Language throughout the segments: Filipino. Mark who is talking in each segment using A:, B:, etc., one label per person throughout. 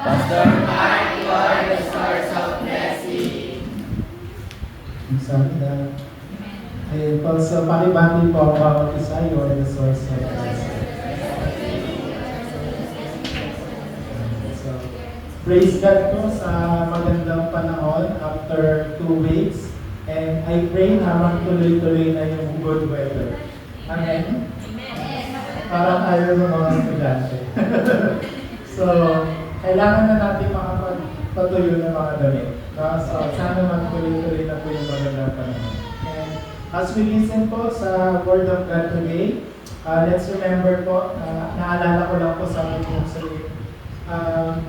A: Pastor Mark, you are the source of blessing.
B: Sabi na, ayun po, so pakibati po ang bawat isa, you are the source of blessing. So, praise God po sa magandang panahon after 2 weeks. And I pray na tuloy-tuloy na yung good weather. Amen? Parang ayaw ng mga estudyante. So, kailangan na natin makapagpatuyo ng mga damit. No? So, sana magtuloy-tuloy na po yung magandang panahon. And as we listen po sa Word of God today, let's remember po, naalala ko lang po sa aking sarili.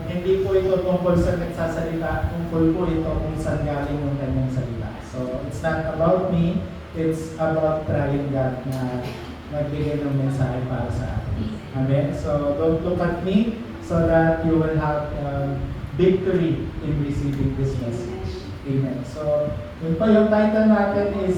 B: Hindi po ito tungkol sa nagsasalita, tungkol po ito kung saan galing yung kanyang salita. So, it's not about me, it's about trying God na magbigay ng mensahe para sa atin. Amen? So, don't look at me so that you will have victory in receiving this message. Amen. So, yun po yung title natin is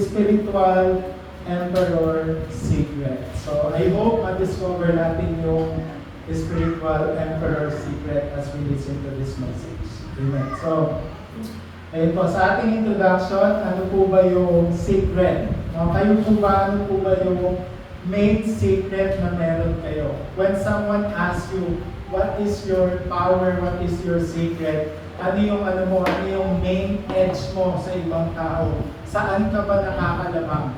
B: Spiritual Emperor Secret. So, I hope ma-discover natin yung spiritual emperor secret as we listen to this message. Amen. So, ayun po, sa ating introduction, ano po ba yung secret? Kayo po ba, ano po ba yung main secret na meron kayo? When someone asks you, what is your power, what is your secret? Ano yung main edge mo sa ibang tao? Saan ka ba nakakalamang?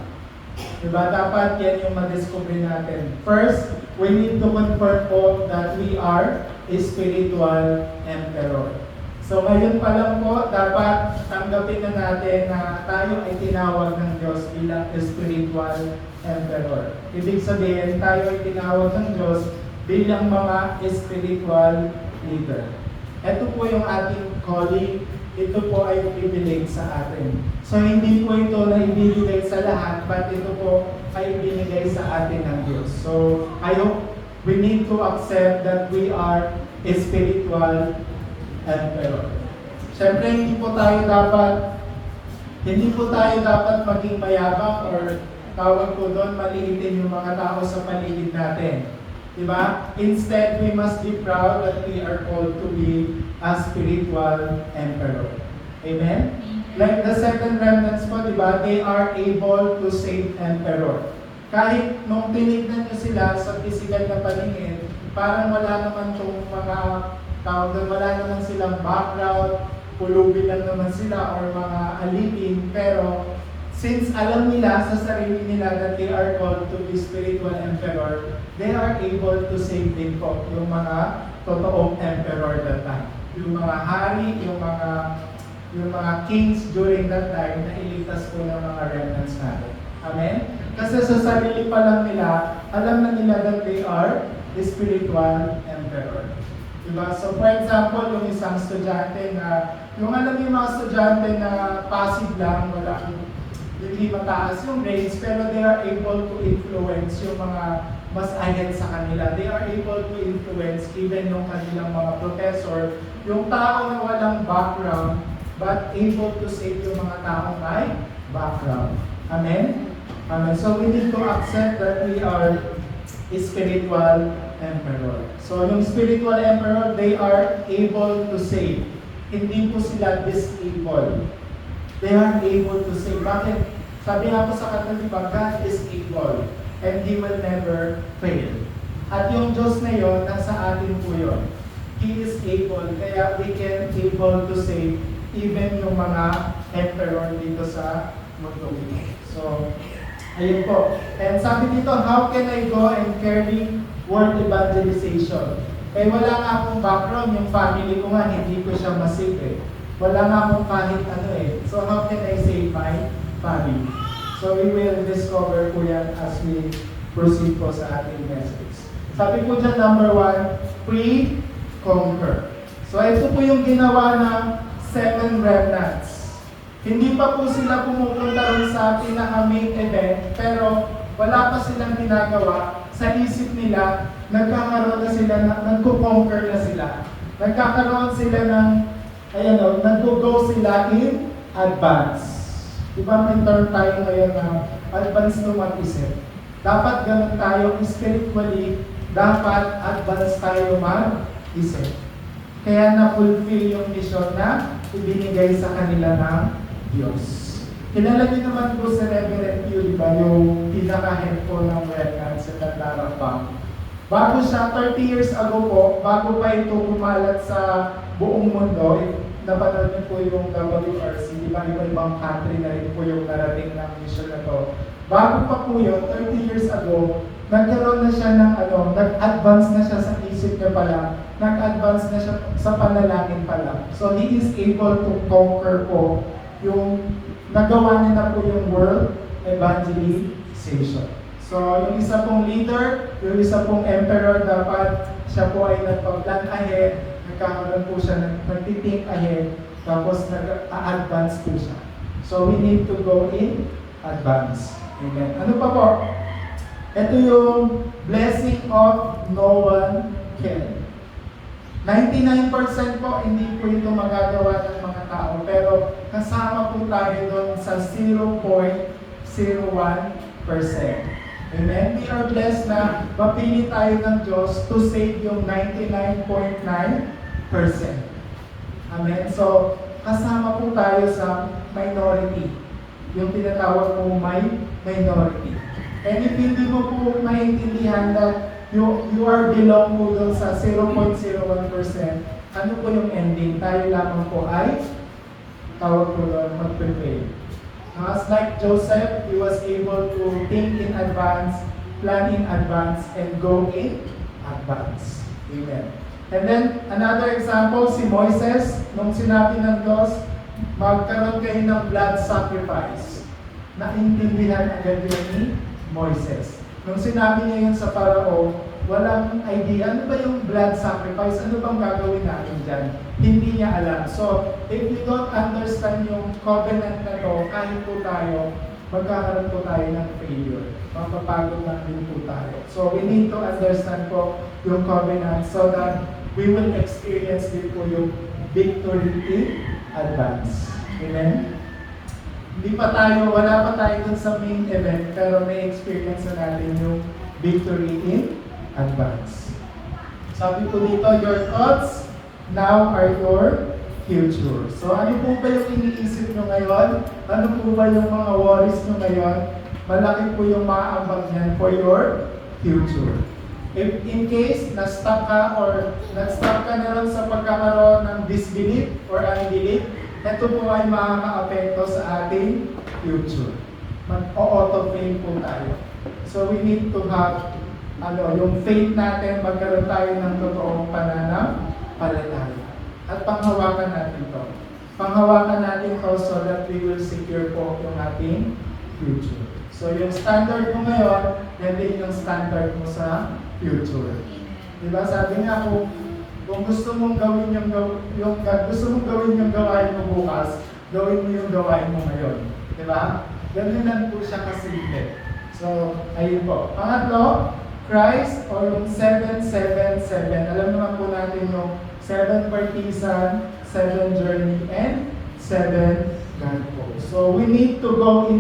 B: Diba? Dapat yan yung madiscover natin. First, we need to confirm po that we are a spiritual emperor. So ngayon pa lang po, dapat tanggapin na natin na tayo ay tinawag ng Diyos bilang spiritual emperor. Ibig sabihin, tayo ay tinawag ng Diyos bilang mga spiritual leader. Ito po yung ating calling, ito po ay privilege sa atin. So hindi po ito na ibibigay sa lahat, but ito po ay ibinigay sa atin ng Diyos. So I hope we need to accept that we are a spiritual emperor. Siyempre hindi po tayo dapat maging mayabang or tawag po doon maliitin yung mga tao sa paligid natin. Diba? Instead, we must be proud that we are called to be a spiritual emperor. Amen? Like the second remnants po, diba? They are able to save emperor. Kahit nung tinignan nyo sila sa physical na paningin, parang wala naman itong mga tawag doon, wala naman silang background, pulubi lang naman sila or mga alipin, pero since alam nila sa sarili nila that they are called to be spiritual emperor, they are able to save din po yung mga totoong emperor that time. Yung mga hari, yung mga kings during that time na iligtas po ng mga remnants natin. Amen? Kasi sa sarili pa lang nila, alam na nila that they are the spiritual emperor. Diba? So for example, yung isang estudyante na, yung alam yung mga estudyante na passive lang, hindi mataas yung grades, pero they are able to influence yung mga mas ahead sa kanila. They are able to influence even yung kanilang mga professor, yung tao na walang background, but able to save yung mga taong may background. Amen? Amen. So we need to accept that we are a spiritual emperor. So yung spiritual emperor, they are able to save. Hindi po sila disabled. They are able to say, bakit? Sabi nga po sa kanila, diba, God is able and He will never fail. At yung Diyos na yun, nasa atin po yun. He is able, kaya we can able to save even yung mga emperor dito sa mundo. So, ayun po. And sabi dito, how can I go and carry word evangelization? Eh wala nga akong background, yung family ko nga, hindi ko siya masave eh. Wala nga akong kahit ano eh. So how can I save my family? So we will discover po yan as we proceed po sa ating message. Sabi po dyan, number 1, pre-conquer. So ito po yung ginawa ng 7 remnants. Hindi pa po sila pumupunta rin sa pinaka-main event, pero wala pa silang ginagawa. Sa isip nila, nagkakaroon na sila, nagko-conquer na sila. Nagkakaroon sila ng nag-go sila in advance. Diba may term tayo ngayon na advance to mag-isip. Dapat ganun tayo spiritually, dapat advance tayo mag-isip. Kaya na-fulfill yung mission na ibinigay sa kanila ng Diyos. Kilala niyo naman po sa Reverend Pew, di ba? Yung pinaka-head po ng Redman sa Tandara Bank. Bago siya, 30 years ago po, bago pa ito kumalat sa buong mundo, napanood niyo po yung WRC, di ba? Iba-ibang country na rin po yung narating ng mission na to. Bago pa po yun, 30 years ago, nagkaroon na siya ng nag-advance na siya sa isip niya pala, nag-advance na siya sa panalangin pala. So he is able to conquer po yung nagawa niya na po yung world evangelization. So yung isa pong leader, yung isa pong emperor, dapat siya po ay nagpa-plan ahead, nagkakaroon po siya, nag-think ahead, tapos nag-a-advance po siya. So we need to go in advance. Amen. Ano pa po? Ito yung blessing of no one can. 99% po hindi po ito magagawa ng mga tao, pero kasama po tayo doon sa 0.01%. Amen? We are blessed na mapili tayo ng Diyos to save yung 99.9%. Amen? So, kasama po tayo sa minority. Yung tinatawag po minority. And if hindi mo po maintindihan that you are belong po doon sa 0.01%, ano po yung ending? Tayo lamang po ay tawag po doon mag-prepare. As like Joseph, he was able to think in advance, plan in advance, and go in advance. Amen. And then, another example, si Moises, nung sinabi ng Diyos, magkaroon kayo ng blood sacrifice. Naintindihan agad yun ni Moises. Nung sinabi niya yun sa Parao, walang idea, ano ba yung blood sacrifice? Ano bang gagawin natin dyan? Hindi niya alam. So, if you don't understand yung covenant na to, kahit po tayo, magkakaroon po tayo ng failure. Mapapagod lang din po tayo. So, we need to understand po yung covenant so that we will experience din po yung victory in advance. Amen? Hindi pa tayo, wala pa tayo dun sa main event, pero may experience na natin yung victory in advance. Sabi ko dito, your thoughts now are your future. So ano po ba yung iniisip nyo ngayon? Ano po ba yung mga worries nyo ngayon? Malaki po yung maaambag niyan for your future. If in case na-stuck ka or na-stuck ka na rin sa pagkakaroon ng disbelief or unbelief, ito po ay makaka-apekto sa ating future. Mag-auto-fail po tayo. So we need to have yung faith natin, magkaroon tayo ng totoong pananampalataya. At panghawakan natin to. Panghawakan natin to so that we will secure po yung ating future. So yung standard mo ngayon, yan din yung standard mo sa future. Diba? Sabi nga kung gusto mong gawin yung gawain mo bukas, gawin mo yung gawain mo ngayon. Diba? Ganun po siya kasimple. So, ayun po. Pangatlo, Christ or yung 777. Alam naman po natin yung 7 partisan, 7 journey, and 7 God po. So, we need to go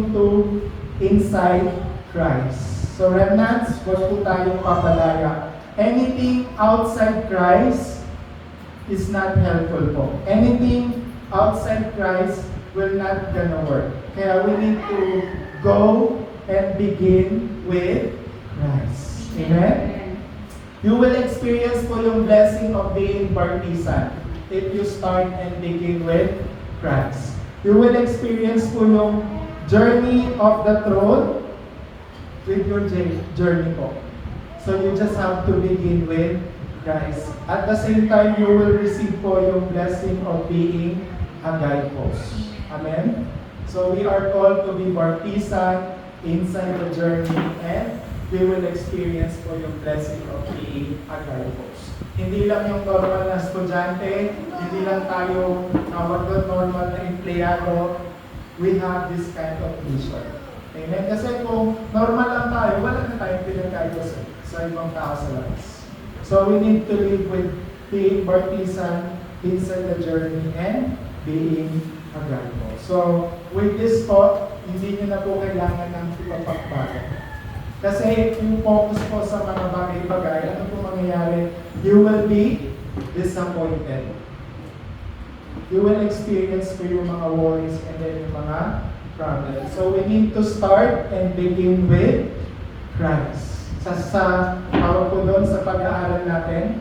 B: inside Christ. So, remnants, huwag po tayong papalaya. Anything outside Christ is not helpful po. Anything outside Christ will not gonna work. Kaya we need to go and begin with Christ. Amen? You will experience po yung blessing of being partisan if you start and begin with Christ. You will experience po yung journey of the throne with your journey po. So you just have to begin with Christ. At the same time, you will receive po yung blessing of being a guidepost. Amen? So we are called to be partisan inside the journey and we will experience po yung blessing of being a guidepost. Hindi lang yung normal na estudyante, hindi lang tayo normal na empleyado. We have this kind of vision. Amen? Kasi kung normal lang tayo, wala na tayong pinagkaitos sa ibang tao sa labas. So we need to live with being partisan inside the journey and being a guidepost. So with this thought, hindi nyo na po kailangan ng ipapagbago. Kasi yung focus po sa mga bagay-bagay, ano po mangyayari? You will be disappointed. You will experience po yung mga worries and then yung mga problems. So we need to start and begin with Christ. Tawag po doon sa pag-aaral natin.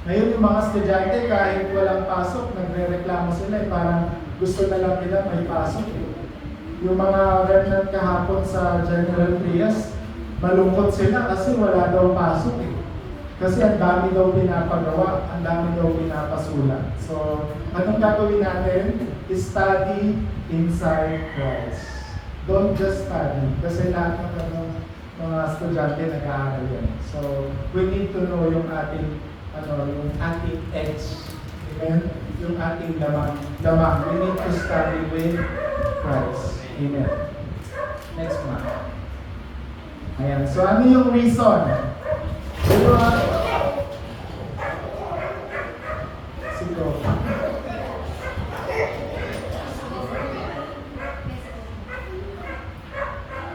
B: Ngayon yung mga estudyante kahit walang pasok, nagre-reklamo sila parang gusto na lang nila may pasok Yung mga remnant kahapon sa General Trias, malungkot sila kasi wala daw pasok Kasi ang dami daw pinapagawa, ang dami daw pinapasulat. So, anong gagawin natin? Study inside Christ. Don't just study. Kasi lahat ng mga estudyante nag-aaral yan. So, we need to know yung ating edge. Amen? Yung ating lamang. We need to study with Christ. Amen. Next one. Ayan. So, ano yung reason? Siguro.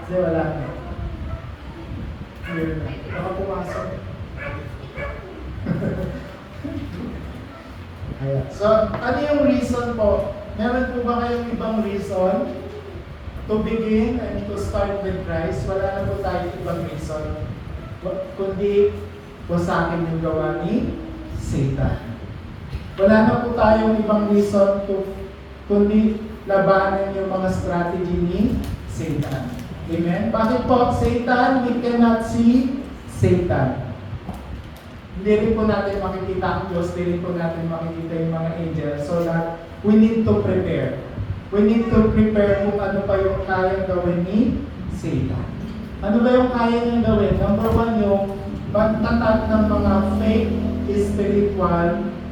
B: Kasi wala na. Baka pumasok. Ayan. So, ano yung reason po? Meron po ba kayong ibang reason to begin and to start with Christ? Wala na po tayo ibang reason. Kundi po sa akin yung gawa ni Satan. Wala na po tayong ibang reason kundi labanan yung mga strategy ni Satan. Amen? Bakit po? Satan, we cannot see Satan. Hindi rin po natin makikita ang Diyos, hindi rin po natin makikita yung mga angels. So that we need to prepare. We need to prepare kung ano pa yung kayang gawin ni Satan. Ano ba yung kaya niyang gawin? Number one, yung pagtatag ng mga fake spiritual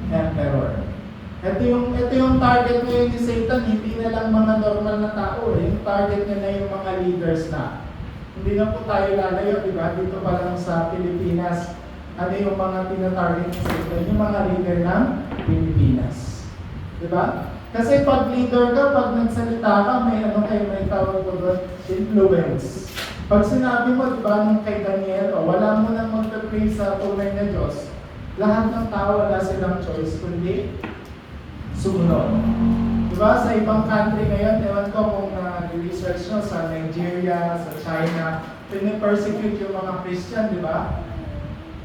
B: emperor. Ito yung target ngayon ni Satan, hindi na lang mga normal na tao. Yung target niya na yung mga leaders na. Hindi na po tayo lalayo, diba? Dito pa lang sa Pilipinas, ano yung mga tinatarget ni Satan? Yung mga leader ng Pilipinas. Diba? Kasi pag leader ka, pag nagsalita ka, may tawag ko doon, influence. Pag sinabi mo, diba, nung kay Daniel, wala mo nang magpapray sa tunay na Diyos, lahat ng tao wala silang choice, kundi sumunod. Diba, sa ibang country ngayon, ewan ko kung research nyo sa Nigeria, sa China, pinipersecute yung mga Christian, diba?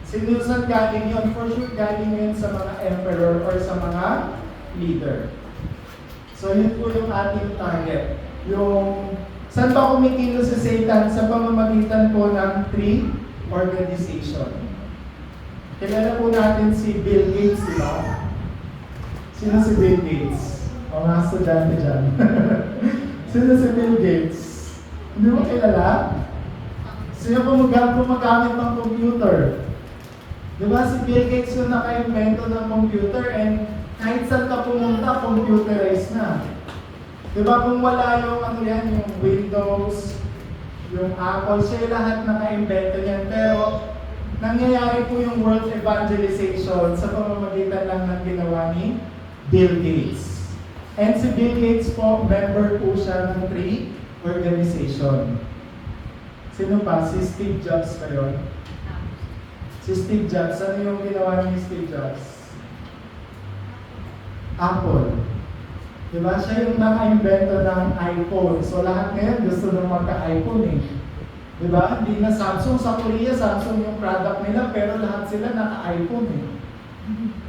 B: Sinusan galing yun, for sure galing yun sa mga emperor or sa mga leader. So yun po yung ating target. Yung saan pa kumikilos si Satan? Sa pamamagitan po ng 3 organization. Kilala po natin si Bill Gates, di ba? Sino si Bill Gates? O mga estudyante dyan. Sino si Bill Gates? Hindi mo kilala? Sino gumagamit ng computer? Di ba si Bill Gates yung naka-invento ng computer and kahit saan ka pumunta, computerized na. Di ba kung wala yung yung Windows, yung Apple, siya lahat naka-invento niyan. Pero nangyayari po yung world evangelization sa pamamagitan lang ng ginawa ni Bill Gates. And si Bill Gates po, member po siya ng 3 organization. Sino pa? Si Steve Jobs pa yun? Si Steve Jobs, ano yung ginawa ni Steve Jobs? Apple. Diba? Siya yung naka-invento ng iPhone. So lahat ngayon gusto nang magka-iPhone eh. Diba? Hindi na Samsung. Sa Korea, Samsung yung product nila, pero lahat sila naka-iPhone eh.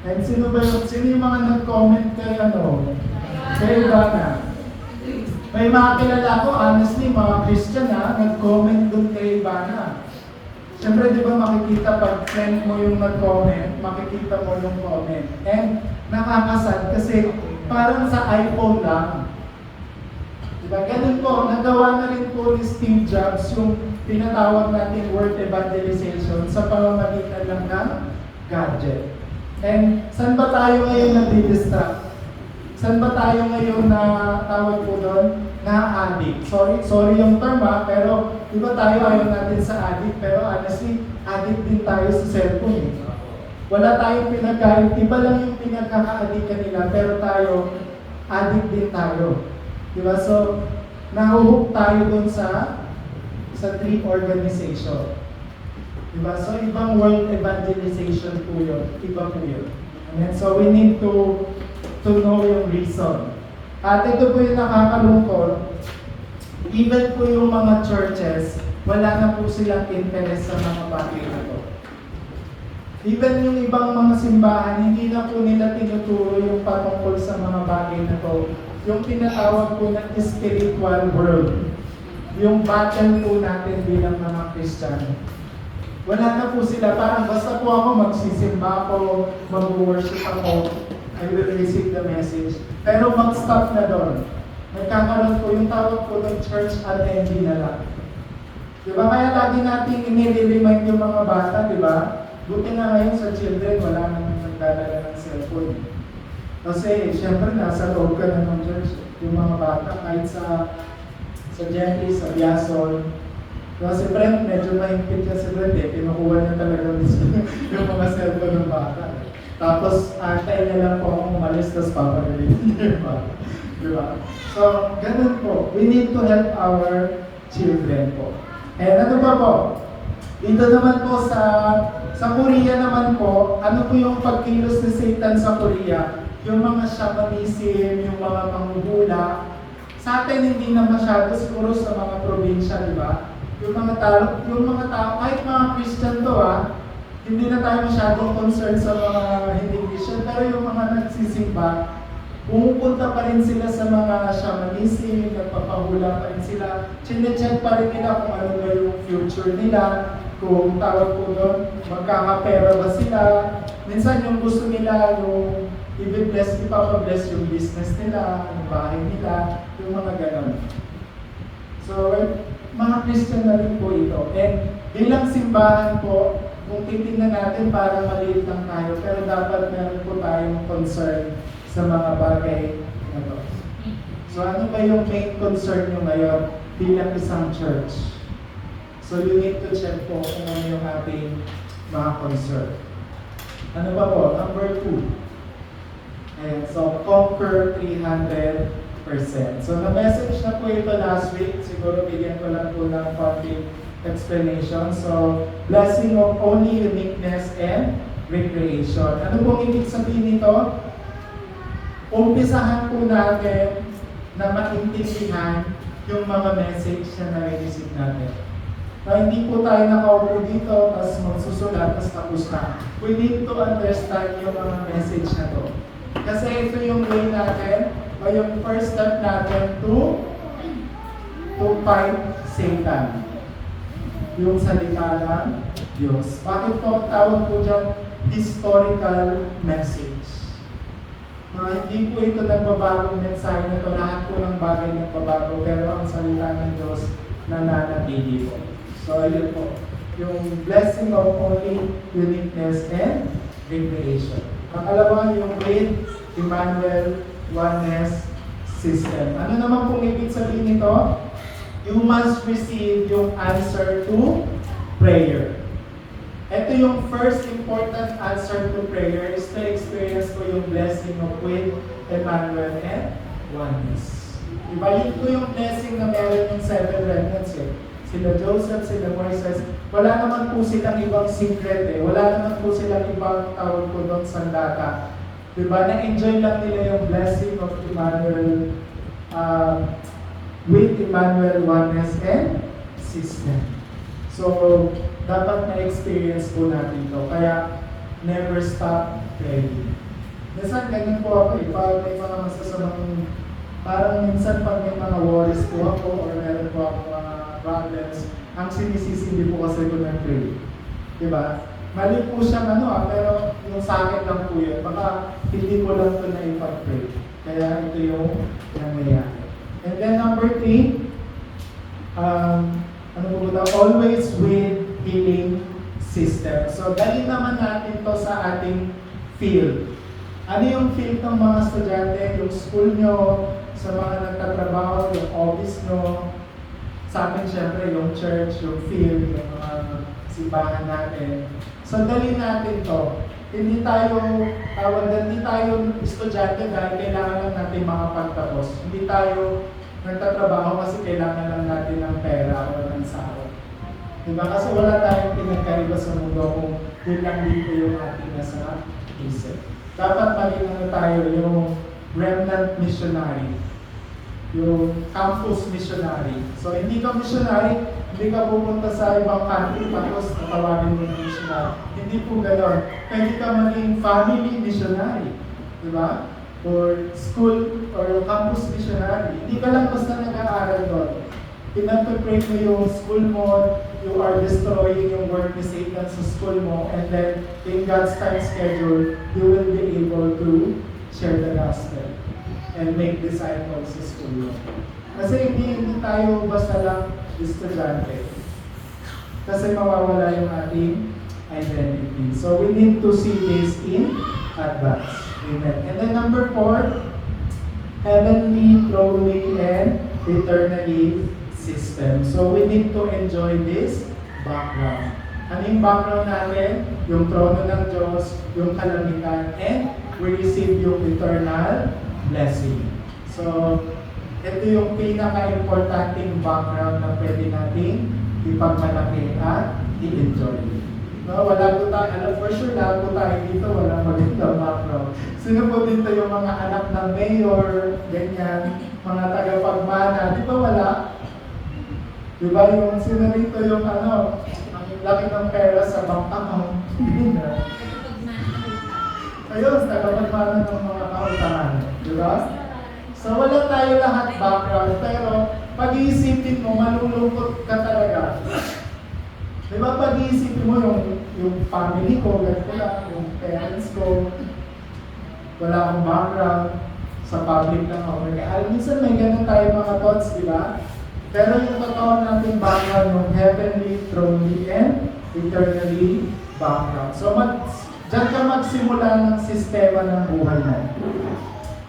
B: And sino yung mga nag-comment kay kay Ivana? May mga kilala ko, honestly, mga Christian nag-comment dun kay Ivana. Siyempre, di ba makikita pag friend mo yung nag-comment, makikita mo yung comment. And nakakasad kasi parang sa iPhone lang. Diba? Ganun po, nagawa na rin po ni Steve Jobs yung tinatawag natin world evangelization sa pamamagitan lang ng gadget. And saan ba tayo ngayon nadidistract? Saan ba tayo ngayon na tawag po doon? Na-addict. Sorry yung term pero di ba tayo ayaw natin sa addict, pero honestly, addict din tayo sa cellphone eh. Wala tayong pinagkain, iba lang yung pinagkaka-addict kanila, pero tayo, addict din tayo. Di ba? So, nahuhook tayo dun sa 3 organization. Di ba? So, ibang world evangelization po yun. Iba po yun. Amen. So we need to know yung reason. At ito po yung nakakalungkot, even po yung mga churches, wala na po silang interest sa mga bagay na to. Even yung ibang mga simbahan, hindi na po nila tinuturo yung patungkol sa mga bagay na to. Yung tinatawag po na spiritual world. Yung battle po natin bilang mga Kristiyano. Wala na po sila, parang basta po ako magsisimba ako, mag-worship ako, I will receive the message. Pero mag-stop na doon. Nagkakaroon po yung tawag po ng church attendee na lang. Diba? Kaya lagi natin inire-remind yung mga bata, diba? Buti na ngayon sa children, wala nang nagdadala ng cellphone. Kasi, syempre, nasa loob ka na ng church. Yung mga bata, kahit sa Gentry, sa Biasol. Kasi friend, medyo mahigpit niya si friend eh. Kinukuha niya talaga yung mga cellphone ng bata. Tapos, antay niya lang po akong umalis, tapos papagalitin niya yung bata. Diba? So, ganun po. We need to help our children po. And ano ba po? Dito naman po sa Korea naman po, ano po yung pagkilos ni Satan sa Korea? Yung mga shamanism, yung mga manghuhula. Sa atin hindi na masyado, siguro sa mga probinsya, di ba? Yung mga tao, kahit mga Christian to hindi na tayo masyadong concerned sa mga hindi Christian, pero yung mga nagsisimba, pumupunta pa rin sila sa mga shamanism, nagpapahula pa rin sila, chinecheck pa rin nila kung ano ba yung future nila, kung tawag po doon, magkakapera ba sila. Minsan yung gusto nila, yung ipapabless yung business nila, yung bahay nila, yung mga ganon. So, mga Christian na rin po ito. And bilang simbahan po, kung titingnan natin parang maliit lang tayo, pero dapat meron po tayong concern sa mga bagay na to. So ano ba yung main concern nyo ngayon bilang isang church? So you need to check po kung ano yung ating mga concern. Ano ba po? Number 2. Ayan, so conquer 300%. So na-message na po ito last week. Siguro bigyan ko lang po ng konting explanation. So blessing of only uniqueness and recreation. Ano pong ibig sabihin nito? Umpisahan po natin na maintindihan yung mga message na nare-receive natin. Na hindi po tayo nakaupo dito, tapos magsusulat, tapos tapos na. We need to understand yung mga message na to. Kasi ito yung way natin, o yung first step natin to fight Satan. Yung salita ng Diyos. Bakit po ang tawag po dyan historical message? Hindi po ito nagbabagong mensahe na ito. Lahat po ng bagay nagbabago, pero ang salita ng Diyos nananatili po. So, ayun po. Yung blessing of only uniqueness and recreation. Pangalawa, yung with Emmanuel Oneness System. Ano naman pong ibig sabihin nito? You must receive yung answer to prayer. Ito yung first important answer to prayer is to experience ko yung blessing of with Emmanuel and Oneness. Diba? Yun po yung blessing na meron yung 7 remnants eh. Sila Joseph, sila Moises, wala naman po silang ibang secret eh. Wala naman po silang ibang tawag po doon sandata. Diba? Na-enjoy lang nila yung blessing of Emmanuel with Emmanuel Oneness and System. So, dapat na-experience po natin ito. Kaya, never stop praying. Minsan, ganyan po ako eh. Pag may mga masasamang, parang minsan pag may mga worries po ako or meron po ako mga problems, ang sinisisi po kasi ko ng pray. Diba? Mali po siyang pero yung sa akin lang po yun. Baka hindi ko lang ito na ipag-pray. Kaya ito yung nangyayari. And then number 3, always with healing system. So, dali naman natin to sa ating field. Ano yung field ng mga estudyante? Yung school nyo, sa mga nagtatrabaho, yung office nyo, sa amin syempre yung church, yung field, yung mga simbahan natin. So, dali natin to. Hindi tayo estudyante dahil kailangan lang natin makapagtapos. Hindi tayo nagtatrabaho kasi kailangan lang natin ng pera o ng sahod. Diba? Kasi wala tayong pinagkaiba sa mundo kung yun lang dito yung ating nasa isip. Dapat maging ano tayo, yung remnant missionary. Yung campus missionary. So, hindi ka missionary, hindi ka pupunta sa ibang country tapos tatawagin mo ng missionary. Hindi po gano'n. Pwede ka maging family missionary. Diba? Or school or campus missionary. Hindi ka lang basta nag-aaral doon. Pinag-pray mo yung school mo, you are destroying yung work ni Satan sa school mo, and then in God's time schedule, you will be able to share the gospel and make disciples sa school mo. Kasi hindi tayo basta lang estudyante. Kasi mawawala yung ating identity. So we need to see this in advance. Amen. And then number 4, heavenly, thronely, and eternally system. So we need to enjoy this background. Ano yung background natin? Yung trono ng Diyos, yung kalamitan, and we receive yung eternal blessing. So, ito yung pinaka-importanting background na pwede nating ipagmalaki at i-enjoy. No, wala po tayo, for sure lahat po tayo dito, walang magandang background. Sino po dito yung mga anak ng mayor, ganyan, mga tagapagmana, di ba wala? Di ba yung sino rito yung ang laki ng pera sa bank account? Ayun, tagapagmana ng mga kauntangan. Di ba? So wala tayo lahat background, pero pag-iisipin mo, malulungkot ka talaga. Di ba pag-iisipin mo yung family ko, ganito lang, yung parents ko, wala akong background, sa public lang ako. Minsan may ganun tayo mga thoughts, di ba? Pero yung totoo natin background, yung heavenly, thronely, and eternally background. So diyan ka magsimula ng sistema ng buhay mo.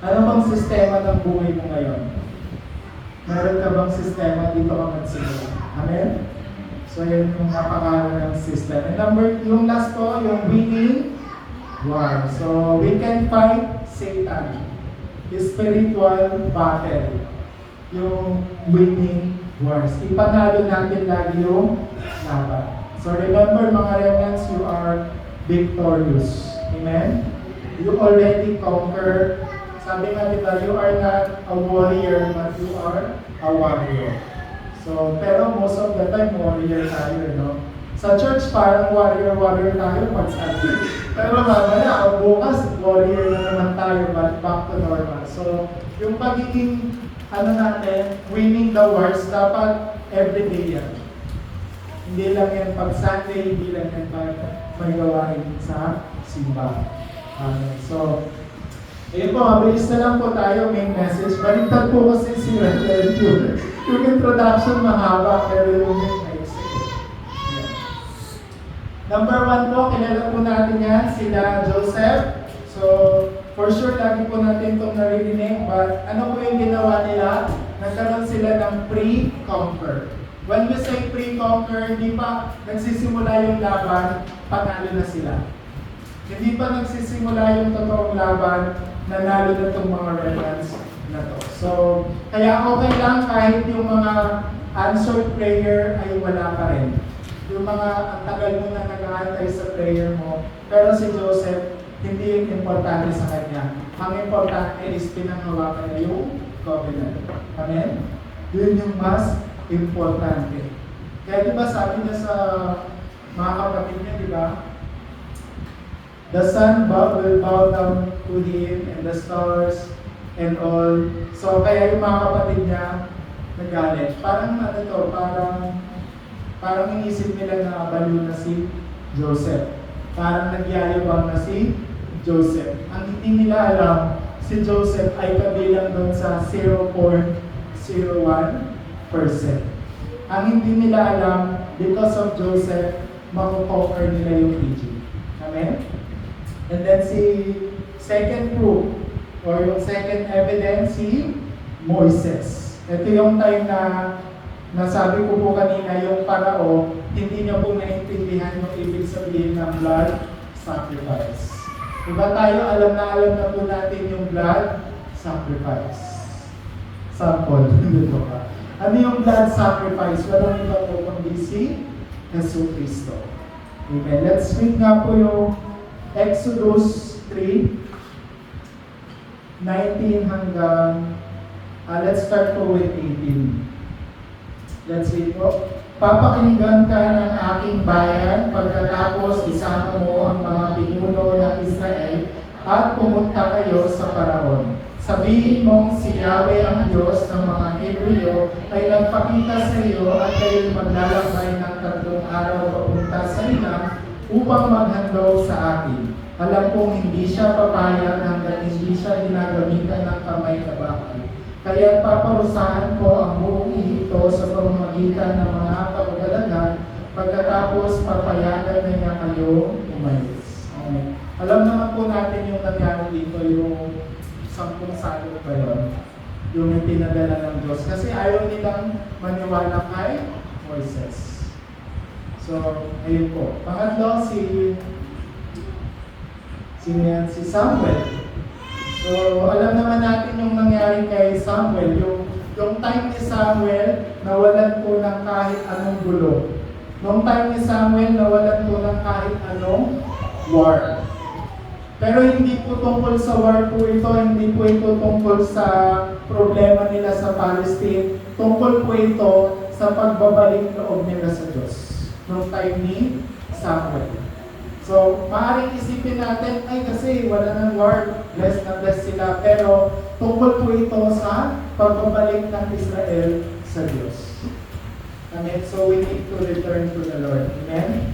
B: Ano bang sistema ng buhay mo ngayon? Meron ka bang sistema dito ka magsimula? Amen? So yan yung napakahalaga ng system. And yung last po, yung winning war. So we can fight Satan. Spiritual battle. Yung winning wars. Ipanalo natin lagi yung laban. So remember mga remnants, you are victorious. Amen? You already conquered. Sabi nga diba, you are not a warrior, but you are a warrior. So, pero most of the time, warrior tayo, no? Sa church, parang warrior tayo pag Sunday. Pero mamaya, bukas, warrior na naman tayo, but back to normal. So, yung pagiging, natin, winning the wars, dapat everyday yan. Hindi lang yan pag Sunday, hindi lang yan pag may gawain sa simbahan. So, ayun po, mabilis na lang po tayo, main message. Baliktad po kasi si Rachel yung introduction mahaba, pero yung main message. Yeah. Number 1 po, kilala po natin yan, sila Joseph. So, for sure, lagi po natin itong naririnig, but ano po yung ginawa nila? Nagkaroon sila ng pre-conquer. When we say pre-conquer, hindi pa nagsisimula yung laban, panalo na sila. Hindi pa nagsisimula yung totoong laban, nanalo na itong mga remnants na to. So, kaya okay lang kahit yung mga answered prayer ay wala pa rin. Yung mga ang tagal mo na nag-aantay sa prayer mo, pero si Joseph, hindi yung importante sa kanya. Ang importante is pinanghawakan na yung covenant. Amen? Yun yung mas importante. Kaya diba sabi niya sa mga kapatid niya, diba? The sun will bow down to him, and the stars and all. So kaya yung mga kapatid niya nagalit. Parang parang inisip nila na baliw na si Joseph. Parang nagyayabang na si Joseph. Ang hindi nila alam, si Joseph ay kabilang doon sa 0.01%. Ang hindi nila alam, because of Joseph, makukonquer nila yung Egypt. Amen? And then si second proof, or yung second evidence, si Moises. Ito yung time na nasabi ko po kanina, yung Parao, hindi niya po naintindihan yung ibig sabihin ng blood sacrifice. Diba tayo, alam na po natin yung blood sacrifice. Sample, dito ka. Ano yung blood sacrifice? Walang iba po kundi si Jesus Cristo. Amen. Let's read nga po yung Exodus 3. 19 hanggang, let's start po with 18. Let's see po. Papakinggan ka ng aking bayan pagkatapos isama mo ang mga pinuno ng Israel at pumunta kayo sa Paraon. Sabihin mong si Yahweh ang Diyos ng mga Hebreo ay nagpakita sa iyo at kayo'y maglalakbay ng 3 araw papunta sa ilang upang maghandog sa akin. Alam kong hindi siya papayag hanggang hindi siya ginagamitan ng kamay na bakal. Kaya paparusahan ko ang buong Ehipto sa pamamagitan ng mga kabagalagan pagkatapos papayagan na niya kayo umalis. Okay. Alam naman po natin yung nangyari dito, yung 10 salot ba yun? Yung pinadala ng Diyos. Kasi ayaw nilang maniwala kay Moises. So, ayun po. Pangatlo, si Samuel. So, alam naman natin yung nangyari kay Samuel. Yung time ni Samuel, nawalan po ng kahit anong gulo. Nung time ni Samuel, nawalan po ng kahit anong war. Pero hindi po tungkol sa war po ito, hindi po ito tungkol sa problema nila sa Palestine. Tungkol po ito sa pagbabalik loob nila sa Diyos. Nung time ni Samuel. So, maaaring isipin natin, ay kasi wala ng war, blessed na blessed sila. Pero tungkol po ito sa pagbabalik ng Israel sa Diyos. Amen? So, we need to return to the Lord. Amen?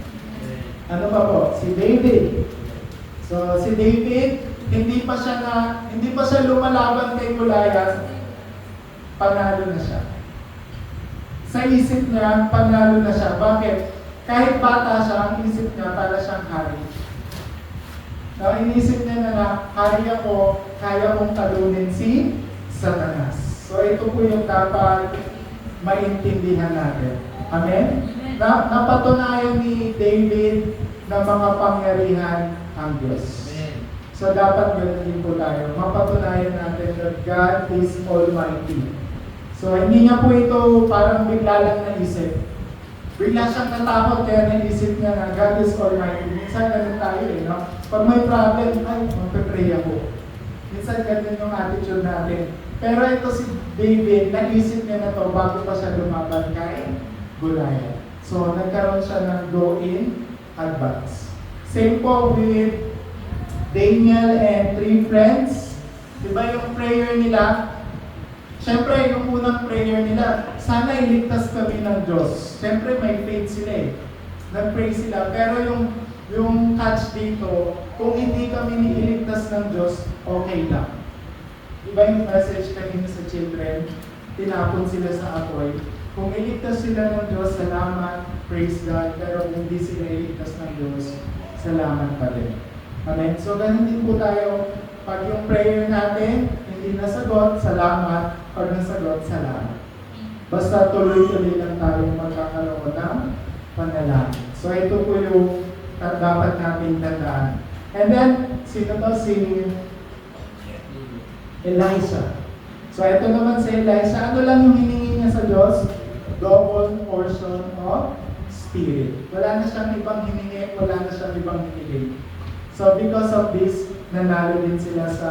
B: Ano pa po? Si David. So, si David, hindi pa siya lumalaban kay Goliath, panalo na siya. Sa isip niya, panalo na siya. Bakit? Kahit bata siya, ang isip niya para siyang hari. So, inisip niya na hari ako, kaya kong talunin si Satanas. So, ito po yung dapat maintindihan natin. Amen? Napatunayan ni David na mga pangyarihan ang Diyos. So, dapat ganoon din po tayo. Mapatunayan natin that God is Almighty. So, hindi niya po ito parang bigla lang naisip. Bigla siyang natakot kaya naisip niya na God is Almighty. Minsan ganun tayo no? Pag may problem, ay, magpe-pray ako. Minsan ganun yung attitude natin. Pero ito si David, naisip niya na to bago pa siya lumaban kay Goliath. So, nagkaroon siya ng go-in advance. Same po with Daniel and 3 friends. Diba yung prayer nila? Siyempre, yung unang prayer nila, sana iligtas kami ng Diyos. Siyempre, may faith sila eh. Nag-pray sila. Pero yung catch dito, kung hindi kami niiligtas ng Diyos, okay lang. Diba yung message kanina sa children? Tinapon sila sa apoy. Kung iligtas sila ng Diyos, salamat, praise God. Pero kung hindi sila iligtas ng Diyos, salamat pa din. Amen? So, ganun din po tayo. Pag yung prayer natin, hindi nasagot, salamat. Pag nasagot, salamat. Basta tuloy-tuloy lang tayong magkakaroon ng panalangin. So, ito po yung dapat natin tandaan. And then, sino to? Si Elisha. So, ito naman si Elisha. Ano lang yung hiningi niya sa Diyos? Double portion of spirit. Wala na siyang ibang hiningi, wala na siyang ibang hiniling. So, because of this, nanalo din sila sa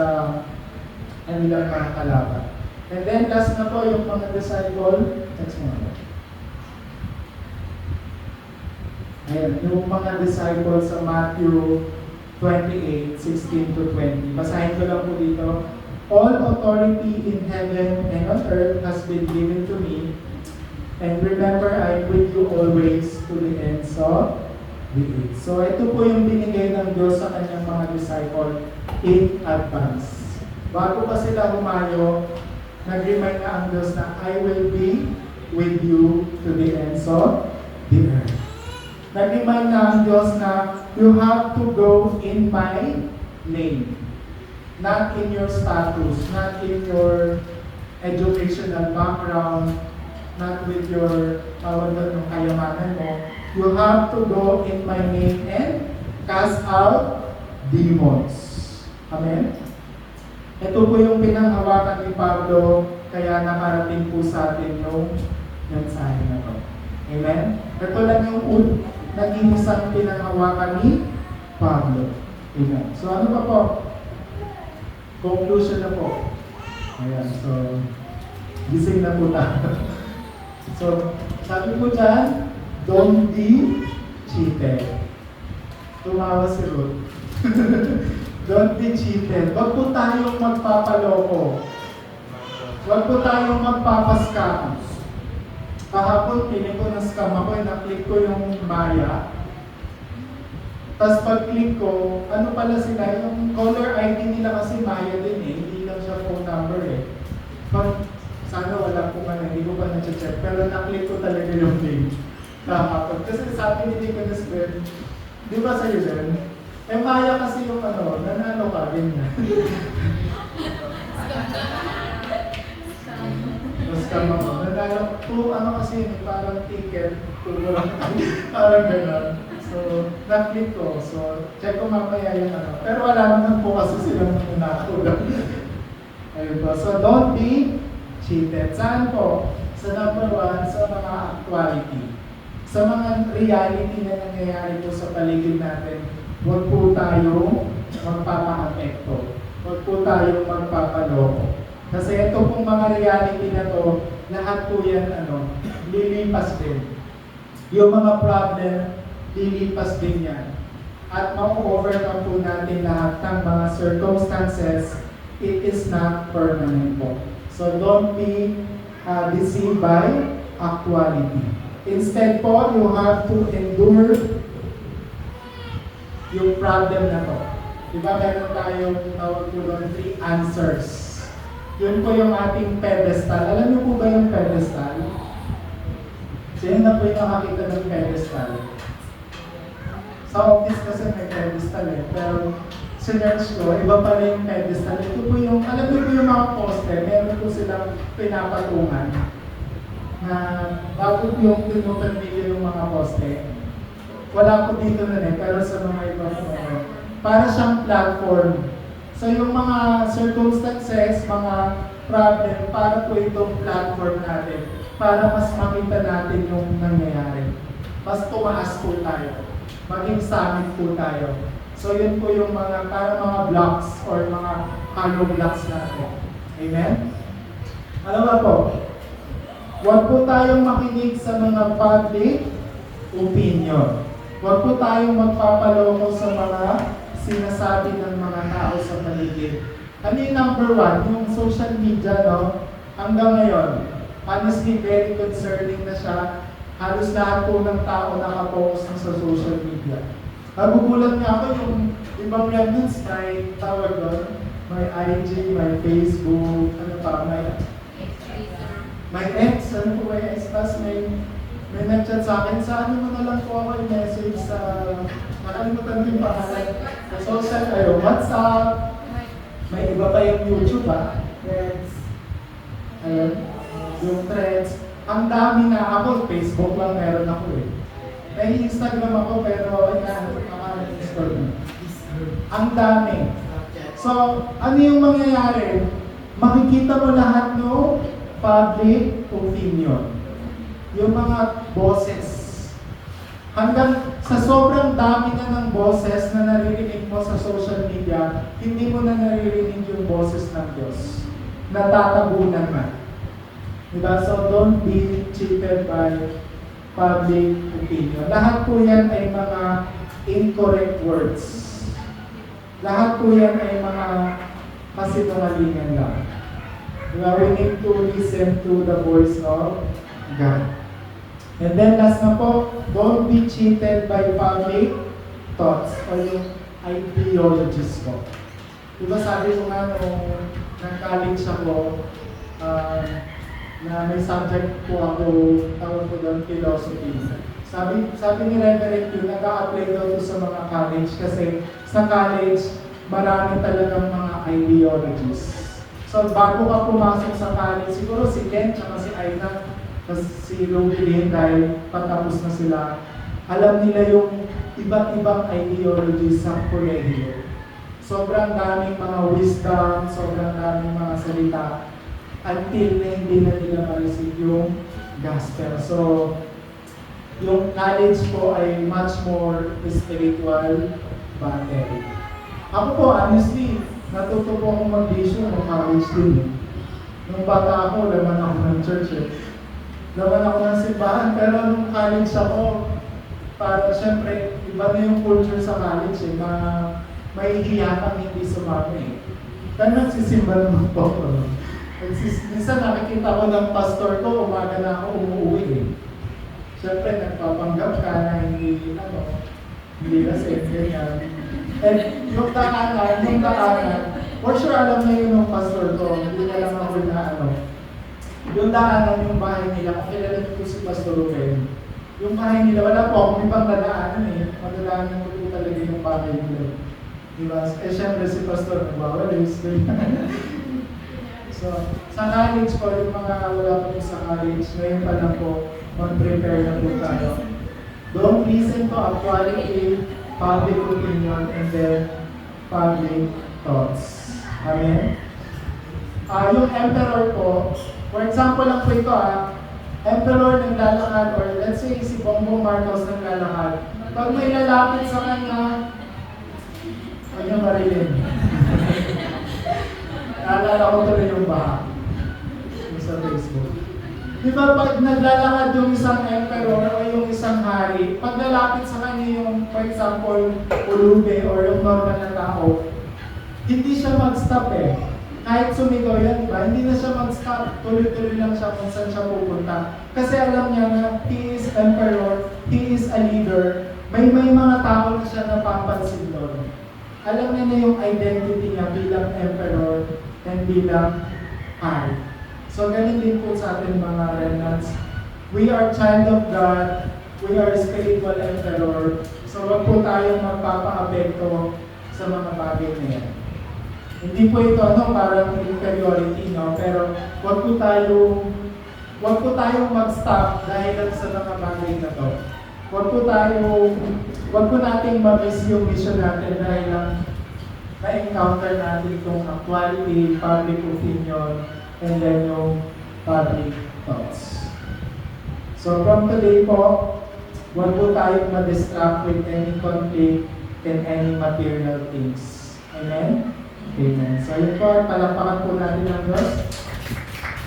B: kanilang mga kalaban. And then, last na po yung mga disciple. Text mo na. Ayan, yung mga disciple sa Matthew 28:16 to 20. Basahin ko lang po dito. All authority in heaven and on earth has been given to me. And remember, I am with you always to the ends of the age. So, ito po yung binigay ng Diyos sa kanyang mga disciple in advance. Bago pa sila humayo, nag-remind na ang Diyos na I will be with you to the ends of the earth. Nag-remind na ang Diyos na you have to go in my name. Not in your status, not in your educational background, not with your kayamanan mo. You have to go in my name and cast out demons. Amen? Ito po yung pinanghawakan ni Pablo, kaya nakarating po sa atin yung mensahe na to. Amen? Ito lang yung naging isang pinanghawakan ni Pablo. Amen. So ano pa po? Conclusion na po. Ayan, so, gising na po tayo. So, sabi po dyan, don't be cheated. Tumawa si Ruth. Don't be cheated. Huwag po tayong magpapaloko. Huwag po tayong magpapaskam. Kahapon, piling ko na-scam ako, na-click ko yung Maya. Tapos pag-click ko, ano pala sila, yung caller ID nila kasi Maya din eh, hindi lang siya phone number eh. Sana wala po man, hindi ko pa na-check, pero na-click ko talaga yung link. Kahapon. Kasi sabi ni Nicholas Ben, di ba sa'yo din? Eh Maya kasi yung nanalo ka, ganyan. Tapos kama ko, nanalo, kasi parang ticket, parang gano'n. So, na-click ko. So, check ko mamaya yung Pero wala naman po kasi silang nanalo. Ayun po. So, don't be cheated. Saan po? Sa number 1, sa mga actuality. Sa mga reality na nangyayari po sa paligid natin, huwag po tayong magpapa-apekto. Huwag po tayong magpapaloko. Kasi ito pong mga reality na to, lahat po yan, lilipas din. Yung mga problem, lilipas din yan. At ma-overcome po natin lahat ng mga circumstances, it is not permanent po. So don't be deceived by actuality. Instead po, you have to endure yung problem na to. Diba meron tayong tawag po doon 3 answers. Yun po yung ating pedestal. Alam niyo po ba yung pedestal? Sino na po yung nakakita ng pedestal? Sa office kasi may pedestal eh. Pero sinerch ko, iba pala yung pedestal. Ito po yung, alam niyo po yung mga poste, meron po silang pinapatungan na bago yung pinupandili yung mga poste. Wala po dito na pero sa mga ibang para siyang platform. So yung mga circumstances, mga problem, para po itong platform natin, para mas makita natin yung nangyayari. Mas tumaas po tayo. Maging summit po tayo. So yun po yung para mga blocks or mga hollow blocks natin. Amen? Alam mo po, huwag po tayong makinig sa mga public opinion. Huwag po tayong magpapaloko sa mga sinasabi ng mga tao sa paligid. Ano yung number 1? Yung social media, hanggang ngayon, honestly, very concerning na siya. Halos lahat po ng tao nakapokus na sa social media. Nagugulat nga ako yung ibang remnants, may tawag doon, may IG, may Facebook, may X, ano po ba yung X? Tapos may nag-chat sa akin, sa ano mo na lang po ako i-message sa, nakalimutan ko yung pangalan, sa social, WhatsApp, may iba pa yung YouTube Threads, yung Threads, ang dami na ako, Facebook lang meron ako eh. May Instagram ako pero naka-install na. Ang dami. So, ano yung mangyayari? Makikita mo lahat no public opinion. Yung mga boses. Hanggang sa sobrang dami na ng boses na naririnig mo sa social media, hindi mo na naririnig yung boses ng Diyos. Natatabunan na. Diba? So don't be cheated by public opinion. Lahat po yan ay mga incorrect words. Lahat po yan ay mga kasinungalingan lang. Diba? We need to listen to the voice of God. And then last na po, don't be cheated by public thoughts o yung ideologies po. Diba sabi ko nga nung nag-college ako, na may subject po ako, tawag ko doon, philosophy. Sabi ni Reverend Q, nag-a-apply daw to sa mga college kasi sa college, marami talagang mga ideologies. So bago ka pumasok sa college, siguro si Ken tsaka si Aina, tapos si Rubilin dahil patapos na sila, alam nila yung iba't ibang ideologies sa kolehiyo. Sobrang daming mga wisdom, sobrang daming mga salita until na hindi na nila ma-receive yung gospel. So, yung knowledge po ay much more spiritual battle. Ako po, honestly, Natuto po akong mag-issue ng college din. Nung bata ako, laman ako ng church eh. Laman ako ng simbahan, pero nung college ako, para syempre, iba na yung culture sa college eh, may hiyakang hindi sumama eh. Kaya nagsisimba naman po ako. Minsan nakikita ko ng pastor ko, umaga na ako umuwi eh. Syempre, nagpapanggap ka na hindi kasi ganyan. And yung daanan, for sure alam na yun ng pastor ko, hindi na lang ako na yung daanan, yung bahay nila, kung kilala ko si Pastor Ruben, yung bahay nila, wala po akong ibang dadaanan eh. Madadaanan ko po talaga yung bahay nila. Diba? Eh syempre si Pastor nagwawalis. So, sa college po, yung mga wala po sa college, ngayon pa lang po, mag-prepare na po tayo. Don't listen to actuality, public opinion, and then public thoughts. Amen? Yung emperor po, for example lang po ito emperor naglalakad, or let's say si Bongbong Marcos naglalakad, pag may lalapit sa kanya, huwag niya marilin. Naalala ko tuloy yung baha sa Facebook. Di ba pag naglalakad yung isang emperor o yung isang hari, pag lalapit sa kanya yung, for example, ulube or yung normal na tao, hindi siya mag-stop eh. Kahit sumigaw yan, diba? Hindi na siya mag-stop. Tuloy-tuloy lang siya kung saan siya pupunta. Kasi alam niya na he is emperor, he is a leader. May mga tao na siya napapansin doon. Alam niya na yung identity niya bilang emperor and bilang hari. So, ganun din po sa ating mga remnants. We are child of God. We are spiritual emperor. So, wag po tayong magpapa-apekto sa mga bagay na yan. Hindi po ito parang inferiority, no? Pero wag po tayong mag-stop dahil sa mga bagay na to. Wag po nating ma-miss yung mission natin dahil lang na-encounter natin itong actuality, public opinion, and then yung public thoughts. So from today po, wag po tayong ma-distract with any conflict and any material things. Amen? Amen. So yun po, palakpakan po natin ang Diyos.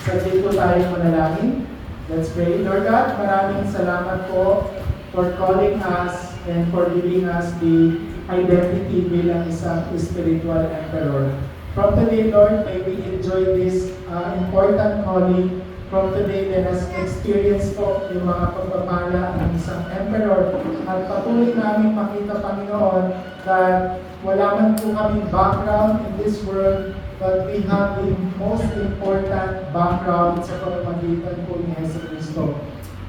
B: Saglit po tayo manalangin. Let's pray. Lord God, maraming salamat po for calling us and for giving us the identity bilang isang spiritual emperor. From today, Lord, may we enjoy this important calling. From today, let us experience po yung mga pagpapala ng isang emperor at patuloy namin makita, Panginoon, that wala man po kaming background in this world, but we have the most important background sa pamamagitan po ni Jesucristo.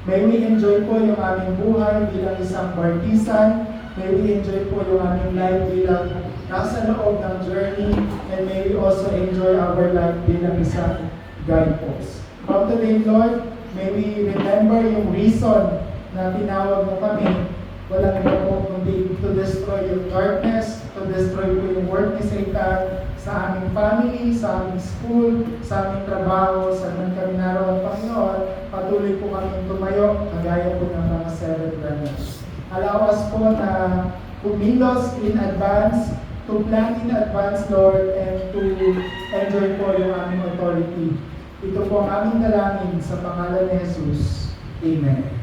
B: May we enjoy po yung aming buhay bilang isang bartisan. May we enjoy po yung aming life bilang nasa loob ng journey. And may we also enjoy our life bilang isang guidepost. From today, Lord, may we remember yung reason na tinawag mo kami. Walang iba po kundi to destroy yung darkness, to destroy po yung work ni Satan sa aming family, sa aming school, sa aming trabaho, sa aming kami naroon, Panginoon. Patuloy po kami tumayo, kagaya po ng mga 7 branches. Allow us po na kumilos in advance, to plan in advance, Lord, and to enjoy po yung aming authority. Ito po ang aming dalangin sa pangalan ni Jesus. Amen.